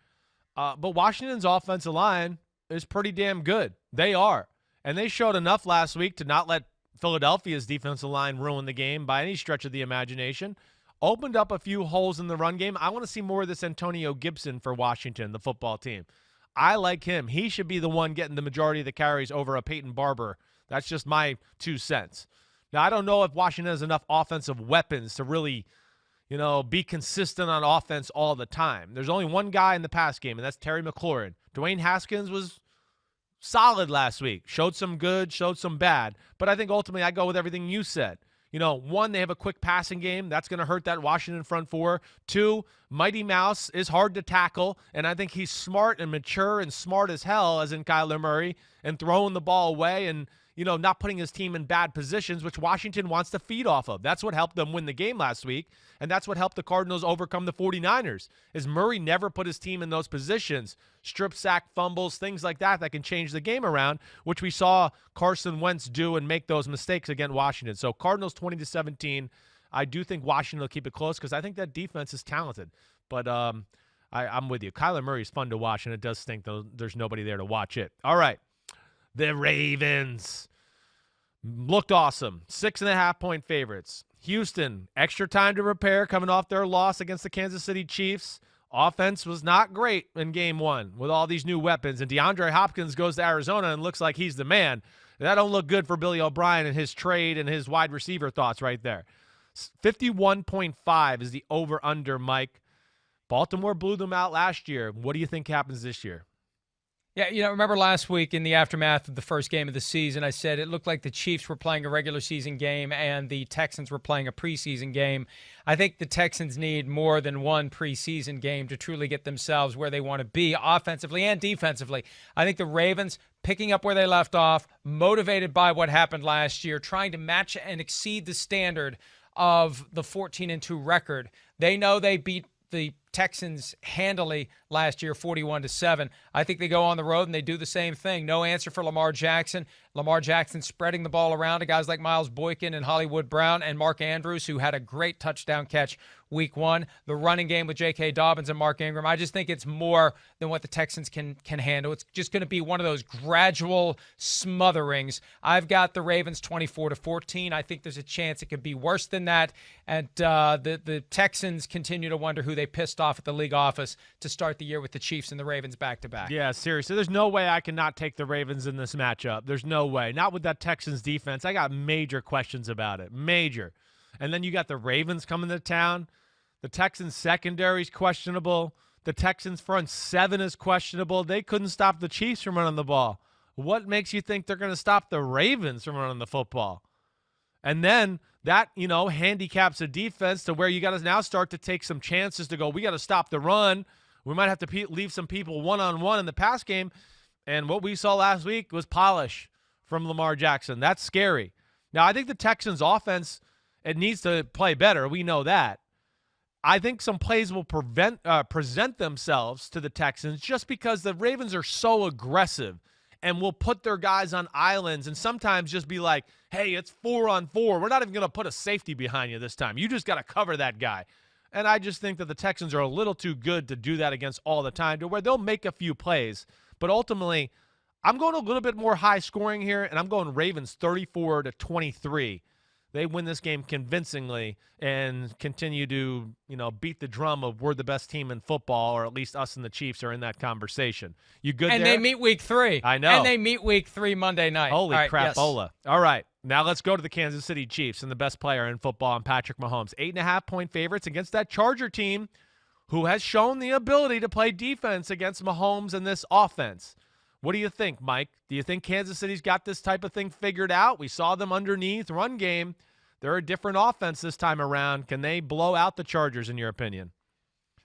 Speaker 2: But Washington's offensive line is pretty damn good. They are. And they showed enough last week to not let Philadelphia's defensive line ruin the game by any stretch of the imagination. Opened up a few holes in the run game. I want to see more of this Antonio Gibson for Washington, the football team. I like him. He should be the one getting the majority of the carries over a Peyton Barber. That's just my 2 cents. Now, I don't know if Washington has enough offensive weapons to really be consistent on offense all the time. There's only one guy in the pass game, and that's Terry McLaurin. Dwayne Haskins was solid last week. Showed some good, showed some bad. But I think ultimately I go with everything you said. 1, they have a quick passing game. That's going to hurt that Washington front 4. 2, Mighty Mouse is hard to tackle, and I think he's smart and mature and smart as hell, as in Kyler Murray. and throwing the ball away and, not putting his team in bad positions, which Washington wants to feed off of. That's what helped them win the game last week, and that's what helped the Cardinals overcome the 49ers, is Murray never put his team in those positions. Strip sack, fumbles, things like that can change the game around, which we saw Carson Wentz do and make those mistakes against Washington. So Cardinals 20-17. I do think Washington will keep it close because I think that defense is talented. But I'm with you. Kyler Murray is fun to watch, and it does stink though there's nobody there to watch it. All right. The Ravens looked awesome. 6.5-point favorites. Houston, extra time to prepare coming off their loss against the Kansas City Chiefs. Offense was not great in game one with all these new weapons, and DeAndre Hopkins goes to Arizona and looks like he's the man. That don't look good for Billy O'Brien and his trade and his wide receiver thoughts right there. 51.5 is the over-under, Mike. Baltimore blew them out last year. What do you think happens this year?
Speaker 1: Yeah, remember last week in the aftermath of the first game of the season, I said it looked like the Chiefs were playing a regular season game and the Texans were playing a preseason game. I think the Texans need more than one preseason game to truly get themselves where they want to be offensively and defensively. I think the Ravens picking up where they left off, motivated by what happened last year, trying to match and exceed the standard of the 14-2 record. They know they beat the Texans handily last year, 41-7. I think they go on the road and they do the same thing. No answer for Lamar Jackson. Lamar Jackson spreading the ball around to guys like Miles Boykin and Hollywood Brown and Mark Andrews, who had a great touchdown catch week one. The running game with J.K. Dobbins and Mark Ingram. I just think it's more than what the Texans can handle. It's just going to be one of those gradual smotherings. I've got the Ravens 24-14. I think there's a chance it could be worse than that. And the Texans continue to wonder who they pissed off at the league office to start the year with the Chiefs and the Ravens back-to-back.
Speaker 2: Yeah, seriously. There's no way I cannot take the Ravens in this matchup. There's no way. Not with that Texans defense. I got major questions about it. Major. And then you got the Ravens coming to town. The Texans secondary is questionable. The Texans front seven is questionable. They couldn't stop the Chiefs from running the ball. What makes you think they're going to stop the Ravens from running the football? And then that, handicaps a defense to where you got to now start to take some chances to go, we got to stop the run. We might have to leave some people one-on-one in the pass game. And what we saw last week was polish from Lamar Jackson. That's scary. Now, I think the Texans offense, it needs to play better. We know that. I think some plays will present themselves to the Texans just because the Ravens are so aggressive and will put their guys on islands and sometimes just be like, hey, it's 4-on-4. We're not even going to put a safety behind you this time. You just got to cover that guy. And I just think that the Texans are a little too good to do that against all the time to where they'll make a few plays. But ultimately, I'm going a little bit more high scoring here, and I'm going Ravens 34-23. They win this game convincingly and continue to, beat the drum of we're the best team in football, or at least us and the Chiefs are in that conversation. You good
Speaker 1: and
Speaker 2: there?
Speaker 1: And they meet week 3.
Speaker 2: I know.
Speaker 1: And they meet week 3 Monday night.
Speaker 2: Holy
Speaker 1: right,
Speaker 2: crapola.
Speaker 1: Yes.
Speaker 2: All right. Now let's go to the Kansas City Chiefs and the best player in football, and Patrick Mahomes. 8.5-point favorites against that Charger team who has shown the ability to play defense against Mahomes and this offense. What do you think, Mike? Do you think Kansas City's got this type of thing figured out? We saw them underneath run game. They're a different offense this time around. Can they blow out the Chargers, in your opinion?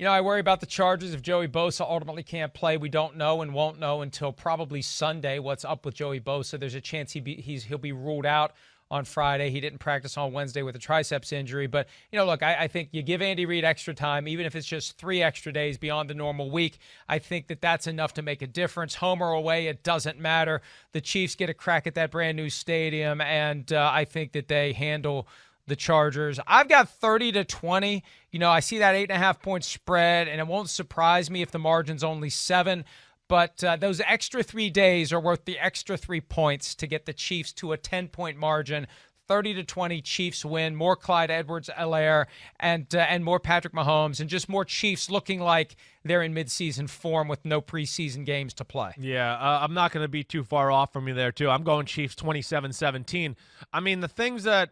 Speaker 1: I worry about the Chargers. If Joey Bosa ultimately can't play, we don't know and won't know until probably Sunday what's up with Joey Bosa. There's a chance he'll be ruled out on Friday. He didn't practice on Wednesday with a triceps injury. But, look, I think you give Andy Reid extra time, even if it's just 3 extra days beyond the normal week. I think that's enough to make a difference. Home or away, it doesn't matter. The Chiefs get a crack at that brand new stadium, and I think that they handle the Chargers. I've got 30-20. I see that 8.5-point spread, and it won't surprise me if the margin's only 7. But those extra 3 days are worth the extra 3 points to get the Chiefs to a 10-point margin. 30-20 Chiefs win. More Clyde Edwards-Helaire and more Patrick Mahomes, and just more Chiefs looking like they're in midseason form with no preseason games to play.
Speaker 2: Yeah, I'm not going to be too far off from you there, too. I'm going Chiefs 27-17. I mean, the things that,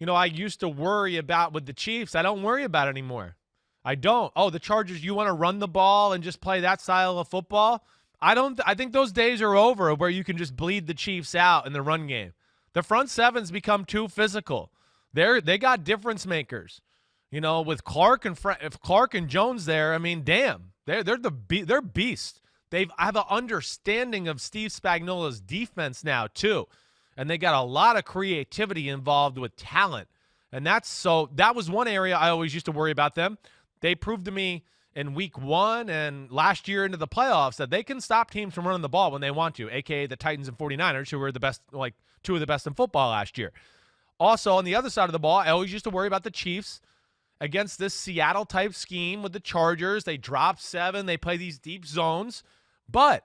Speaker 2: I used to worry about with the Chiefs, I don't worry about anymore. I don't. Oh, the Chargers, you want to run the ball and just play that style of football? I think those days are over where you can just bleed the Chiefs out in the run game. The front seven's become too physical. They got difference makers. With Clark and Jones there, I mean, damn. They're beasts. I have an understanding of Steve Spagnuolo's defense now too, and they got a lot of creativity involved with talent, and that was one area I always used to worry about them. They proved to me in week 1 and last year into the playoffs that they can stop teams from running the ball when they want to, aka the Titans and 49ers, who were the best, like 2 of the best in football last year. Also, on the other side of the ball, I always used to worry about the Chiefs against this Seattle-type scheme with the Chargers. They drop 7. They play these deep zones. But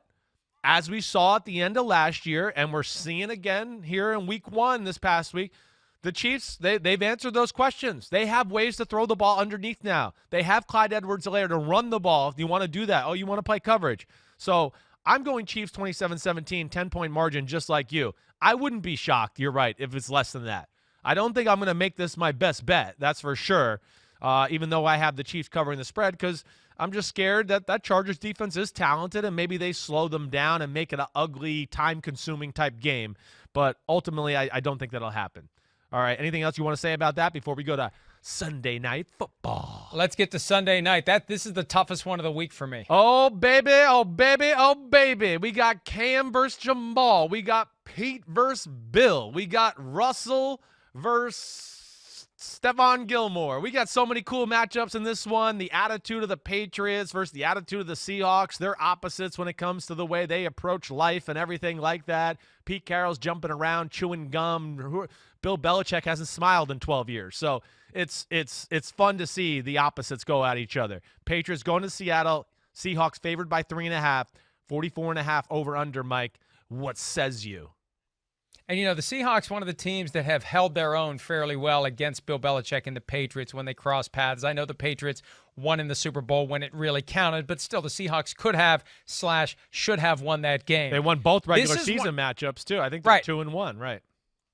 Speaker 2: as we saw at the end of last year, and we're seeing again here in week 1 this past week, the Chiefs, they've answered those questions. They have ways to throw the ball underneath now. They have Clyde Edwards-Helaire to run the ball if you want to do that. Oh, you want to play coverage. So I'm going Chiefs 27-17, 10-point margin just like you. I wouldn't be shocked, you're right, if it's less than that. I don't think I'm going to make this my best bet, that's for sure, even though I have the Chiefs covering the spread, because I'm just scared that Chargers defense is talented and maybe they slow them down and make it an ugly, time-consuming type game. But ultimately, I don't think that'll happen. All right, anything else you want to say about that before we go to Sunday Night Football?
Speaker 1: Let's get to Sunday night. This is the toughest one of the week for me.
Speaker 2: Oh, baby, oh, baby, oh, baby. We got Cam versus Jamal. We got Pete versus Bill. We got Russell versus Stephon Gilmore. We got so many cool matchups in this one. The attitude of the Patriots versus the attitude of the Seahawks. They're opposites when it comes to the way they approach life and everything like that. Pete Carroll's jumping around, chewing gum. Bill Belichick hasn't smiled in 12 years. So it's fun to see the opposites go at each other. Patriots going to Seattle. Seahawks favored by 3.5. 44.5 over under, Mike. What says you?
Speaker 1: And, the Seahawks, one of the teams that have held their own fairly well against Bill Belichick and the Patriots when they cross paths. I know the Patriots won in the Super Bowl when it really counted, but still the Seahawks could have / should have won that game.
Speaker 2: They won both regular season matchups, too. I think they're 2-1, right?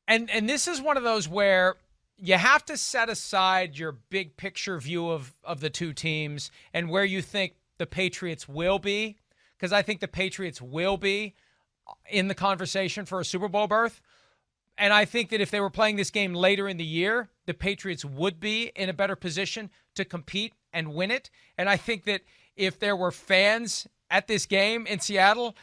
Speaker 1: And this is one of those where you have to set aside your big picture view of the two teams and where you think the Patriots will be, because I think the Patriots will be in the conversation for a Super Bowl berth. And I think that if they were playing this game later in the year, the Patriots would be in a better position to compete and win it. And I think that if there were fans at this game in Seattle,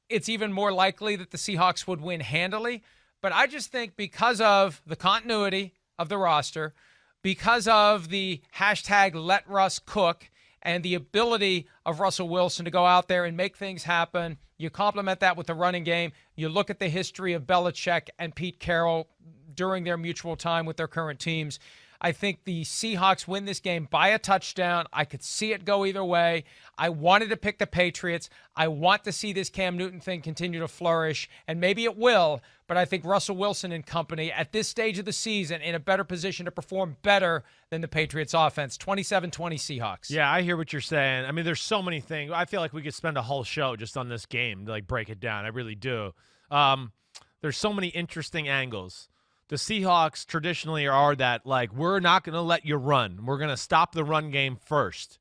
Speaker 1: it's even more likely that the Seahawks would win handily. But I just think because of the continuity of the roster, because of the hashtag Let Russ Cook, and the ability of Russell Wilson to go out there and make things happen, you complement that with the running game. You look at the history of Belichick and Pete Carroll during their mutual time with their current teams. I think the Seahawks win this game by a touchdown. I could see it go either way. I wanted to pick the Patriots. I want to see this Cam Newton thing continue to flourish, and maybe it will, but I think Russell Wilson and company at this stage of the season in a better position to perform better than the Patriots offense. 27-20 Seahawks.
Speaker 2: Yeah, I hear what you're saying. I mean, there's so many things. I feel like we could spend a whole show just on this game to break it down. I really do. There's so many interesting angles. The Seahawks traditionally are that, we're not going to let you run. We're going to stop the run game first.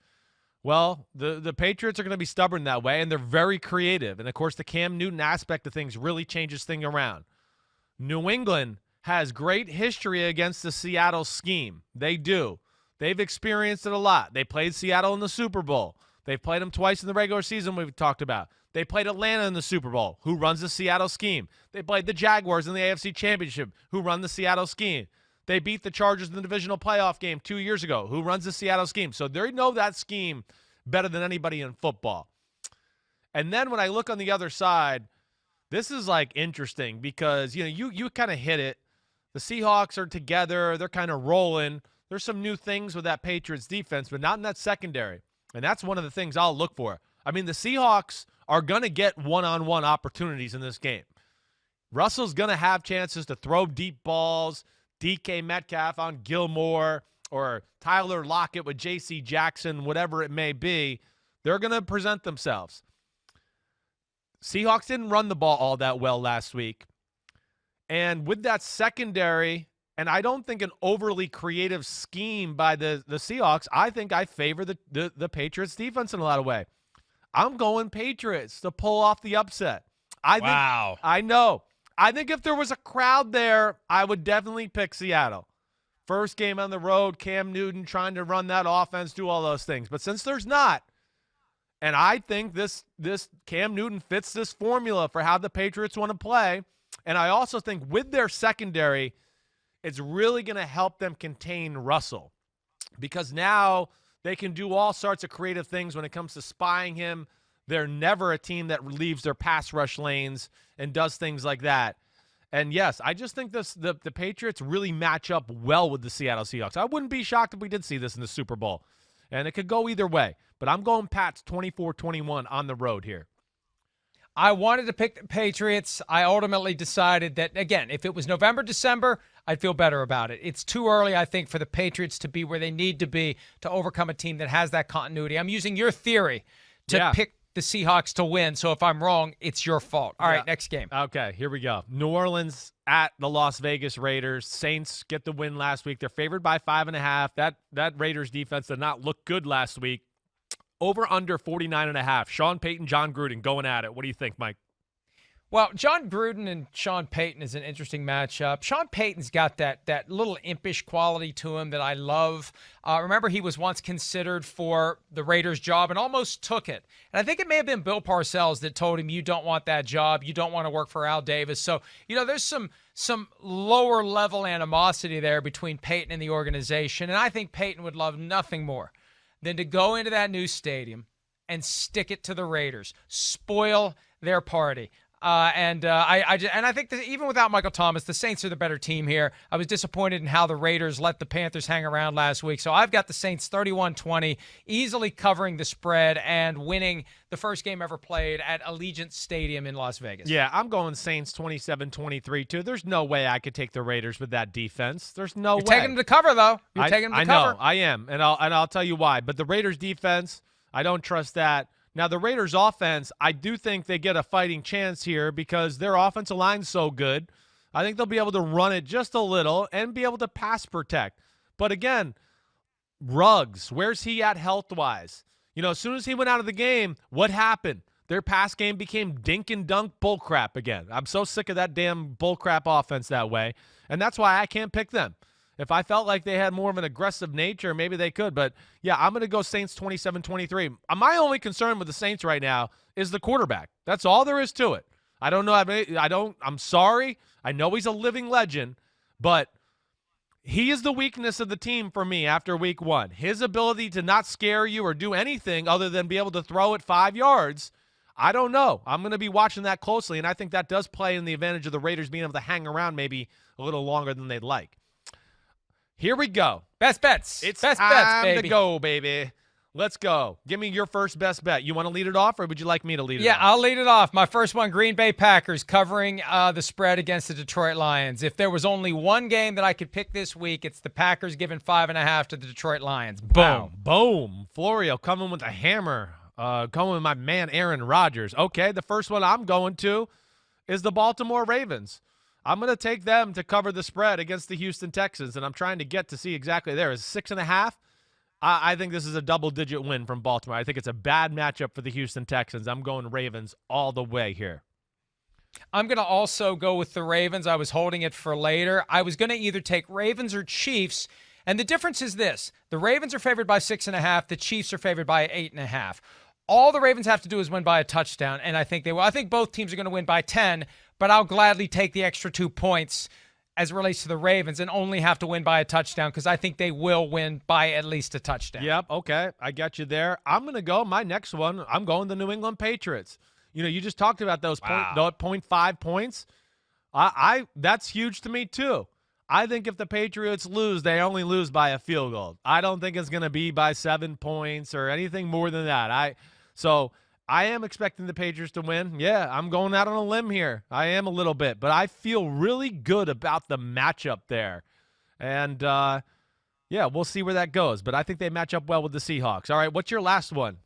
Speaker 2: Well, the Patriots are going to be stubborn that way, and they're very creative. And, of course, the Cam Newton aspect of things really changes things around. New England has great history against the Seattle scheme. They do. They've experienced it a lot. They played Seattle in the Super Bowl. They've played them twice in the regular season we've talked about. They played Atlanta in the Super Bowl, who runs the Seattle scheme. They played the Jaguars in the AFC Championship, who run the Seattle scheme. They beat the Chargers in the divisional playoff game 2 years ago, who runs the Seattle scheme. So they know that scheme better than anybody in football. And then when I look on the other side, this is interesting because, you kind of hit it. The Seahawks are together. They're kind of rolling. There's some new things with that Patriots defense, but not in that secondary. And that's one of the things I'll look for. I mean, the Seahawks are going to get one-on-one opportunities in this game. Russell's going to have chances to throw deep balls, DK Metcalf on Gilmore, or Tyler Lockett with J.C. Jackson, whatever it may be. They're going to present themselves. Seahawks didn't run the ball all that well last week. And with that secondary, and I don't think an overly creative scheme by the Seahawks, I think I favor the Patriots defense in a lot of ways. I'm going Patriots to pull off the upset.
Speaker 1: Wow.
Speaker 2: I know. I think if there was a crowd there, I would definitely pick Seattle. First game on the road, Cam Newton trying to run that offense, do all those things. But since there's not, And I think this Cam Newton fits this formula for how the Patriots want to play. And I also think with their secondary, it's really going to help them contain Russell, because now they can do all sorts of creative things when it comes to spying him. They're never a team that leaves their pass rush lanes and does things like that. And yes, I just think the Patriots really match up well with the Seattle Seahawks. I wouldn't be shocked if we did see this in the Super Bowl. And it could go either way. But I'm going Pats 24-21 on the road here.
Speaker 1: I wanted to pick the Patriots. I ultimately decided that, again, if it was November, December, I'd feel better about it. It's too early, I think, for the Patriots to be where they need to be to overcome a team that has that continuity. I'm using your theory to pick the Seahawks to win, so if I'm wrong, it's your fault. All right, next game.
Speaker 2: Okay, here we go. New Orleans at the Las Vegas Raiders. Saints get the win last week. They're favored by 5.5. That Raiders defense did not look good last week. Over under 49.5. Sean Payton, John Gruden going at it. What do you think, Mike?
Speaker 1: Well, John Gruden and Sean Payton is an interesting matchup. Sean Payton's got that little impish quality to him that I love. Remember, he was once considered for the Raiders job and almost took it. And I think it may have been Bill Parcells that told him, you don't want that job. You don't want to work for Al Davis. So, there's some lower level animosity there between Payton and the organization. And I think Payton would love nothing more than to go into that new stadium and stick it to the Raiders, spoil their party. I think that even without Michael Thomas, the Saints are the better team here. I was disappointed in how the Raiders let the Panthers hang around last week. So I've got the Saints 31-20, easily covering the spread and winning the first game ever played at Allegiant Stadium in Las Vegas.
Speaker 2: Yeah, I'm going Saints 27-23 too. There's no way I could take the Raiders with that defense. There's no way.
Speaker 1: You're taking them to cover, though. You're taking them to cover.
Speaker 2: I know, I am, and I'll tell you why. But the Raiders defense, I don't trust that. Now, the Raiders' offense, I do think they get a fighting chance here because their offensive line's so good. I think they'll be able to run it just a little and be able to pass protect. But again, Ruggs, where's he at health-wise? As soon as he went out of the game, what happened? Their pass game became dink and dunk bullcrap again. I'm so sick of that damn bullcrap offense that way, and that's why I can't pick them. If I felt like they had more of an aggressive nature, maybe they could. But, yeah, I'm going to go Saints 27-23. My only concern with the Saints right now is the quarterback. That's all there is to it. I don't know. I'm sorry. I know he's a living legend, but he is the weakness of the team for me after week one. His ability to not scare you or do anything other than be able to throw it 5 yards, I don't know. I'm going to be watching that closely, and I think that does play in the advantage of the Raiders being able to hang around maybe a little longer than they'd like. Here we go.
Speaker 1: Best bets.
Speaker 2: It's
Speaker 1: best
Speaker 2: time
Speaker 1: bets, baby.
Speaker 2: to go, baby. Let's go. Give me your first best bet. You want to lead it off, or would you like me to lead it off?
Speaker 1: Yeah, I'll lead it off. My first one, Green Bay Packers covering the spread against the Detroit Lions. If there was only one game that I could pick this week, it's the Packers giving 5.5 to the Detroit Lions. Boom.
Speaker 2: Wow. Boom. Florio coming with a hammer. Going with my man Aaron Rodgers. Okay, the first one I'm going to is the Baltimore Ravens. I'm going to take them to cover the spread against the Houston Texans, and I'm trying to get to see exactly there. Is 6.5? I think this is a double-digit win from Baltimore. I think it's a bad matchup for the Houston Texans. I'm going Ravens all the way here.
Speaker 1: I'm going to also go with the Ravens. I was holding it for later. I was going to either take Ravens or Chiefs, and the difference is this. The Ravens are favored by 6.5. The Chiefs are favored by 8.5. All the Ravens have to do is win by a touchdown, and I think they will. I think both teams are going to win by 10, but I'll gladly take the extra 2 points as it relates to the Ravens and only have to win by a touchdown because I think they will win by at least a touchdown.
Speaker 2: Yep, okay. I got you there. I'm going to go my next one. I'm going the New England Patriots. You just talked about those 0.5 points. That's huge to me too. I think if the Patriots lose, they only lose by a field goal. I don't think it's going to be by 7 points or anything more than that. So I am expecting the Patriots to win. Yeah, I'm going out on a limb here. I am a little bit, but I feel really good about the matchup there. And, yeah, we'll see where that goes. But I think they match up well with the Seahawks. All right, what's your last one?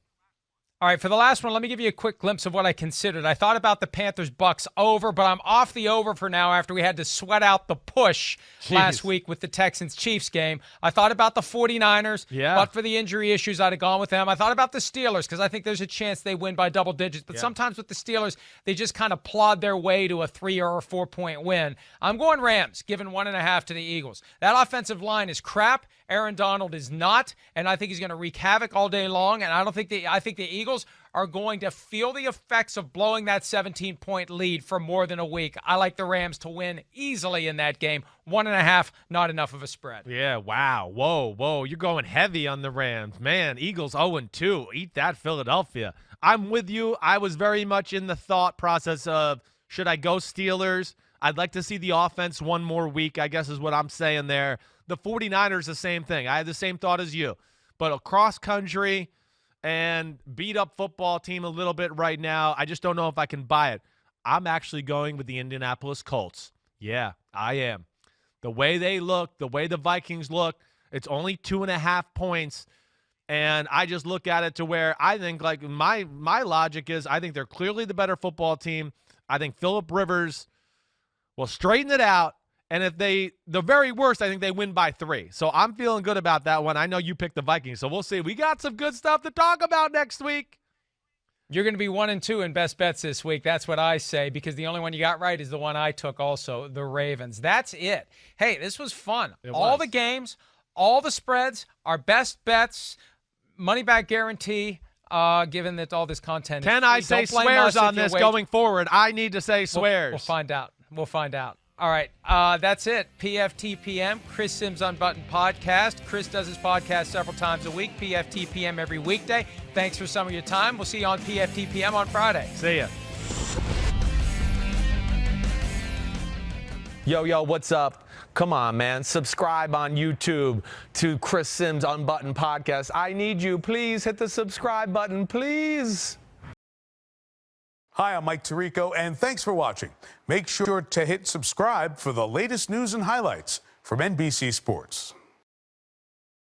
Speaker 1: All right, for the last one, let me give you a quick glimpse of what I considered. I thought about the Panthers-Bucks over, but I'm off the over for now after we had to sweat out the push last week with the Texans-Chiefs game. I thought about the 49ers, but for the injury issues, I'd have gone with them. I thought about the Steelers because I think there's a chance they win by double digits, but sometimes with the Steelers, they just kind of plod their way to a 3 or a 4 point win. I'm going Rams, giving 1.5 to the Eagles. That offensive line is crap. Aaron Donald is not, and I think he's going to wreak havoc all day long, and I think the Eagles are going to feel the effects of blowing that 17-point lead for more than a week. I like the Rams to win easily in that game. 1.5, not enough of a spread.
Speaker 2: Yeah, wow. Whoa. You're going heavy on the Rams. Man, Eagles 0-2. Eat that, Philadelphia. I'm with you. I was very much in the thought process of, should I go Steelers? I'd like to see the offense one more week, I guess is what I'm saying there. The 49ers, the same thing. I had the same thought as you. But a cross-country and beat-up football team a little bit right now, I just don't know if I can buy it. I'm actually going with the Indianapolis Colts. Yeah, I am. The way they look, the way the Vikings look, it's only 2.5 points. And I just look at it to where I think, like, my logic is I think they're clearly the better football team. I think Phillip Rivers will straighten it out. And if the very worst, I think they win by 3. So I'm feeling good about that one. I know you picked the Vikings, so we'll see. We got some good stuff to talk about next week.
Speaker 1: You're going to be 1-2 in best bets this week. That's what I say, because the only one you got right is the one I took also, the Ravens. That's it. Hey, this was fun. All the games, all the spreads, our best bets, money back guarantee, given that all this content
Speaker 2: Can I say swears on this going forward? I need to say swears.
Speaker 1: We'll find out. We'll find out. All right, that's it. PFTPM, Chris Simms Unbuttoned podcast. Chris does his podcast several times a week. PFTPM every weekday. Thanks for some of your time. We'll see you on PFTPM on Friday.
Speaker 2: See ya.
Speaker 3: Yo, what's up? Come on, man. Subscribe on YouTube to Chris Simms Unbuttoned podcast. I need you. Please hit the subscribe button, please.
Speaker 4: Hi, I'm Mike Tirico, and thanks for watching. Make sure to hit subscribe for the latest news and highlights from NBC Sports.